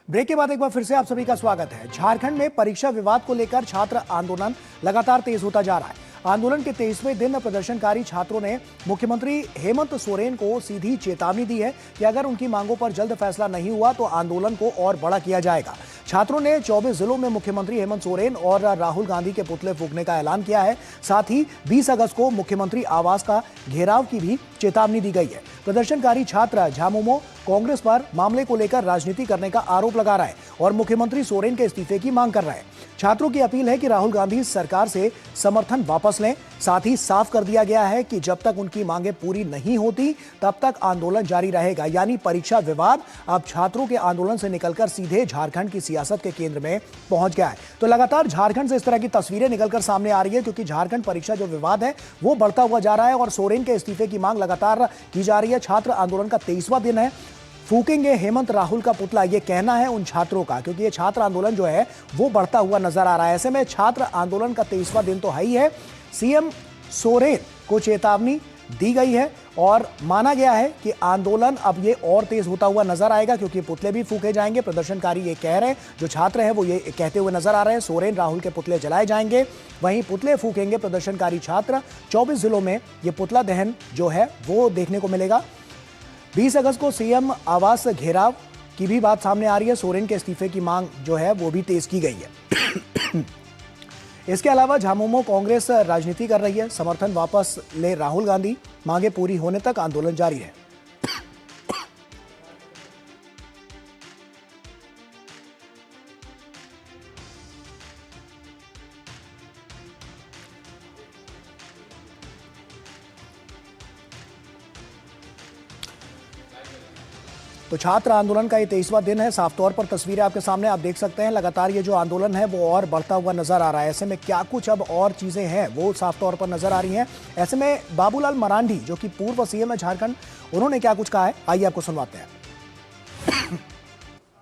Break के बाद एक बार फिर से आप सभी का स्वागत है। झारखंड में परीक्षा विवाद को लेकर छात्र आंदोलन लगातार तेज होता जा रहा है। आंदोलन के 23वें दिन प्रदर्शनकारी छात्रों ने मुख्यमंत्री हेमंत सोरेन को सीधी चेतावनी दी है कि अगर उनकी मांगों पर जल्द फैसला नहीं हुआ तो आंदोलन को और बड़ा किया जाएगा। छात्रों ने 24 जिलों में मुख्यमंत्री हेमंत सोरेन और राहुल गांधी के पुतले फूंकने का ऐलान किया है। साथ ही 20 अगस्त को मुख्यमंत्री आवास का घेराव की भी चेतावनी दी गई है। प्रदर्शनकारी छात्र झामुमो कांग्रेस पर मामले को लेकर राजनीति करने का आरोप लगा रहा है और मुख्यमंत्री सोरेन के इस्तीफे की मांग कर रहा है। छात्रों की अपील है कि राहुल गांधी सरकार से समर्थन वापस लें। साथ ही साफ कर दिया गया है कि जब तक उनकी मांगें पूरी नहीं होती तब तक आंदोलन जारी रहेगा। यानी परीक्षा विवाद अब छात्रों के आंदोलन से निकलकर सीधे झारखंड की सियासत के केंद्र में पहुंच गया है। तो लगातार झारखंड से इस तरह की तस्वीरें निकलकर सामने आ रही है क्योंकि झारखंड परीक्षा जो विवाद है वो बढ़ता हुआ जा रहा है और सोरेन के इस्तीफे की मांग लगातार की जा रही है। छात्र आंदोलन का 23वां दिन है। फूकेंगे हेमंत राहुल का पुतला, ये कहना है उन छात्रों का, क्योंकि ये छात्र आंदोलन जो है वो बढ़ता हुआ नजर आ रहा है। ऐसे में छात्र आंदोलन का 23वां दिन तो है ही है। सीएम सोरेन को चेतावनी दी गई है और माना गया है कि आंदोलन अब ये और तेज होता हुआ नजर आएगा क्योंकि पुतले भी फूके जाएंगे। प्रदर्शनकारी ये कह रहे हैं, जो छात्र हैं वो ये कहते हुए नजर आ रहे हैं, सोरेन राहुल के पुतले जलाए जाएंगे, वहीं पुतले फूकेंगे प्रदर्शनकारी छात्र। 24 जिलों में ये पुतला दहन जो है वो देखने को मिलेगा। 20 अगस्त को सीएम आवास घेराव की भी बात सामने आ रही है। सोरेन के इस्तीफे की मांग जो है वो भी तेज की गई है। इसके अलावा झामुमो कांग्रेस राजनीति कर रही है, समर्थन वापस ले राहुल गांधी, मांगे पूरी होने तक आंदोलन जारी है। तो छात्र आंदोलन का ये 23वां दिन है। साफ तौर पर तस्वीरें आपके सामने आप देख सकते हैं। लगातार ये जो आंदोलन है वो और बढ़ता हुआ नजर आ रहा है। ऐसे में क्या कुछ अब और चीजें हैं वो साफ तौर पर नजर आ रही हैं। ऐसे में बाबूलाल मरांडी जो कि पूर्व सीएम है झारखंड, उन्होंने क्या कुछ कहा है, आइए आपको सुनवाते हैं।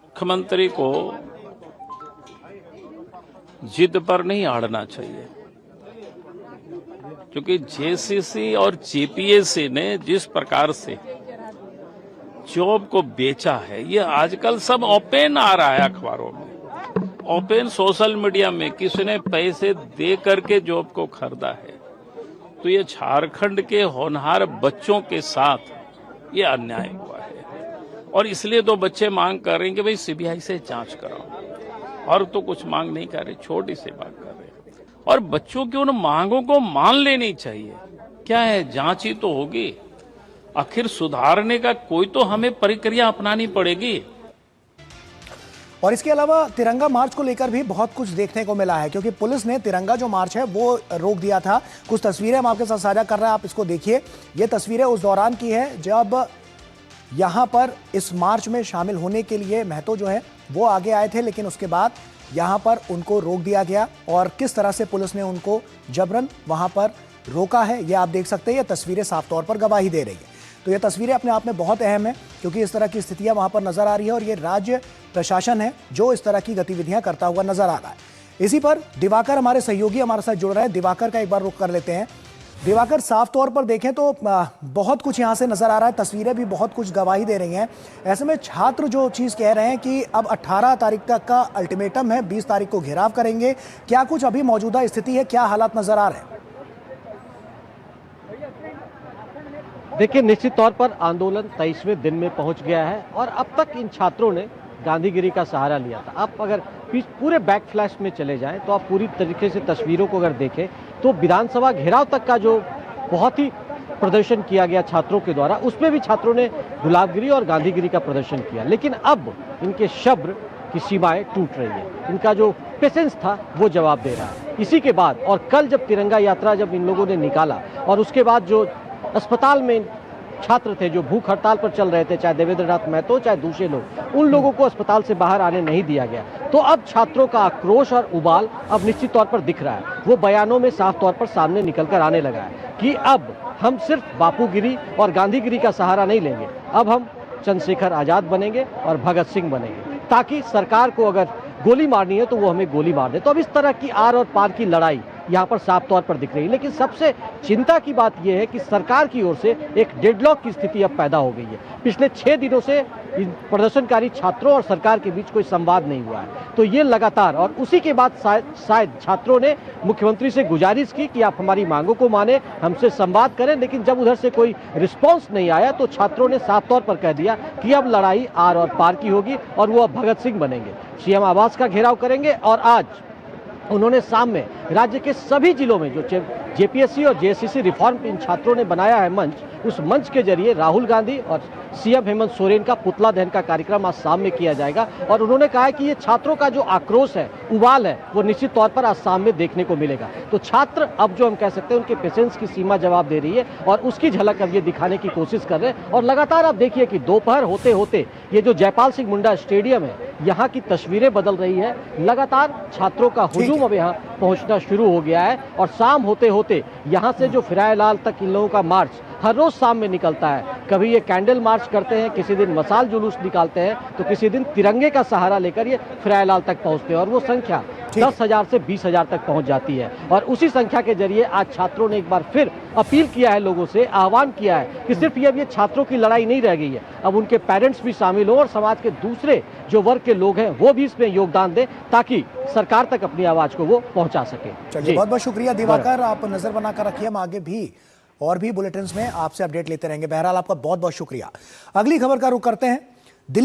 मुख्यमंत्री को जिद पर नहीं अड़ना चाहिए, क्योंकि जेसीसी और जेपीएससी ने जिस प्रकार से जॉब को बेचा है, ये आजकल सब ओपन आ रहा है अखबारों में, ओपन सोशल मीडिया में, किसने पैसे दे करके जॉब को खरीदा है। तो ये झारखंड के होनहार बच्चों के साथ ये अन्याय हुआ है और इसलिए तो बच्चे मांग कर रहे हैं कि भाई सीबीआई से जांच कराओ, और तो कुछ मांग नहीं कर रहे, छोटी सी बात कर रहे। और बच्चों की उन मांगों को मान लेनी चाहिए। क्या है, जांच ही तो होगी, आखिर सुधारने का कोई तो हमें प्रक्रिया अपनानी पड़ेगी। और इसके अलावा तिरंगा मार्च को लेकर भी बहुत कुछ देखने को मिला है क्योंकि पुलिस ने तिरंगा जो मार्च है वो रोक दिया था। कुछ तस्वीरें हम आपके साथ साझा कर रहे हैं, आप इसको देखिए। ये तस्वीरें उस दौरान की है जब यहां पर इस मार्च में शामिल होने के लिए महतो जो है वो आगे आए थे, लेकिन उसके बाद यहां पर उनको रोक दिया गया और किस तरह से पुलिस ने उनको जबरन वहां पर रोका है ये आप देख सकते हैं। ये तस्वीरें साफ तौर पर गवाही दे रही है। तो ये तस्वीरें अपने आप में बहुत अहम है क्योंकि इस तरह की स्थितियां वहां पर नजर आ रही है और ये राज्य प्रशासन है जो इस तरह की गतिविधियां करता हुआ नजर आ रहा है। इसी पर दिवाकर हमारे सहयोगी हमारे साथ जुड़ रहे हैं। दिवाकर का एक बार रुख कर लेते हैं। दिवाकर, साफ तौर पर देखें तो बहुत कुछ यहां से नजर आ रहा है, तस्वीरें भी बहुत कुछ गवाही दे रही हैं। ऐसे में छात्र जो चीज कह रहे हैं कि अब 18 तारीख तक का अल्टीमेटम है, 20 तारीख को घेराव करेंगे, क्या कुछ अभी मौजूदा स्थिति है, क्या हालात नजर आ रहे हैं? देखिए, निश्चित तौर पर आंदोलन 23वें दिन में पहुंच गया है और अब तक इन छात्रों ने गांधीगिरी का सहारा लिया था। आप अगर पूरे बैक फ्लैश में चले जाएं तो आप पूरी तरीके से तस्वीरों को अगर देखें तो विधानसभा घेराव तक का जो बहुत ही प्रदर्शन किया गया छात्रों के द्वारा, उसमें भी छात्रों ने गुलाबगिरी और गांधीगिरी का प्रदर्शन किया। लेकिन अब इनके शब्द की सीमाएं टूट रही है, इनका जो पेशेंस था वो जवाब दे रहा है। इसी के बाद और कल जब तिरंगा यात्रा जब इन लोगों ने निकाला और उसके बाद जो अस्पताल में छात्र थे जो भूख हड़ताल पर चल रहे थे, चाहे देवेंद्र नाथ महतो चाहे दूसरे लोग, उन लोगों को अस्पताल से बाहर आने नहीं दिया गया। तो अब छात्रों का आक्रोश और उबाल अब निश्चित तौर पर दिख रहा है। वो बयानों में साफ तौर पर सामने निकलकर आने लगा है कि अब हम सिर्फ बापूगिरी और गांधीगिरी का सहारा नहीं लेंगे, अब हम चंद्रशेखर आजाद बनेंगे और भगत सिंह बनेंगे, ताकि सरकार को अगर गोली मारनी है तो वो हमें गोली मार दे। तो अब इस तरह की आर और पार की लड़ाई यहाँ पर साफ तौर पर दिख रही है। लेकिन सबसे चिंता की बात यह है कि सरकार की ओर से एक डेडलॉक की स्थिति अब पैदा हो गई है। पिछले 6 दिनों से इन प्रदर्शनकारी छात्रों और सरकार के बीच कोई संवाद नहीं हुआ है। तो ये लगातार, और उसी के बाद शायद छात्रों ने मुख्यमंत्री से गुजारिश की कि आप हमारी मांगों को माने, हमसे संवाद करें, लेकिन जब उधर से कोई रिस्पांस नहीं आया तो छात्रों ने साफ तौर पर कह दिया कि अब लड़ाई आर और पार की होगी और वो अब भगत सिंह बनेंगे। सीएम आवास का घेराव करेंगे और आज उन्होंने शाम में राज्य के सभी जिलों में जो जेपीएससी और जेएससीसी रिफॉर्म इन छात्रों ने बनाया है मंच, उस मंच के जरिए राहुल गांधी और सीएम हेमंत सोरेन का पुतला दहन का कार्यक्रम आज शाम में किया जाएगा। और उन्होंने कहा है कि ये छात्रों का जो आक्रोश है, उबाल है, वो निश्चित तौर पर आज शाम में देखने को मिलेगा। तो छात्र अब जो हम कह सकते हैं उनके पेशेंस की सीमा जवाब दे रही है और उसकी झलक अब ये दिखाने की कोशिश कर रहे हैं। और लगातार आप देखिए कि दोपहर होते होते ये जो जयपाल सिंह मुंडा स्टेडियम है, यहाँ की तस्वीरें बदल रही है। लगातार छात्रों का हुजूम अब यहाँ पहुंचना शुरू हो गया है और शाम होते होते यहाँ से जो फिरायलाल तक इन लोगों का मार्च हर रोज शाम में निकलता है। कभी ये कैंडल मार्च करते हैं, किसी दिन मसाल जुलूस निकालते हैं, तो किसी दिन तिरंगे का सहारा लेकर ये फिरायलाल तक पहुंचते हैं और वो संख्या 10,000 से 20,000 तक पहुंच जाती है। और उसी संख्या के जरिए आज छात्रों ने एक बार फिर अपील किया है, लोगों से आह्वान किया है कि सिर्फ ये छात्रों की लड़ाई नहीं रह गई है, अब उनके पेरेंट्स भी शामिल हो और समाज के दूसरे जो वर्ग के लोग हैं वो भी इसमें योगदान दें ताकि सरकार तक अपनी आवाज को वो पहुंचा सके। चलिए, बहुत बहुत शुक्रिया दिवाकर, आप नजर बनाकर रखिए, हम आगे भी और भी बुलेटिन्स में आपसे अपडेट लेते रहेंगे। बहरहाल आपका बहुत बहुत शुक्रिया। अगली खबर का रुख करते हैं। दिल्ली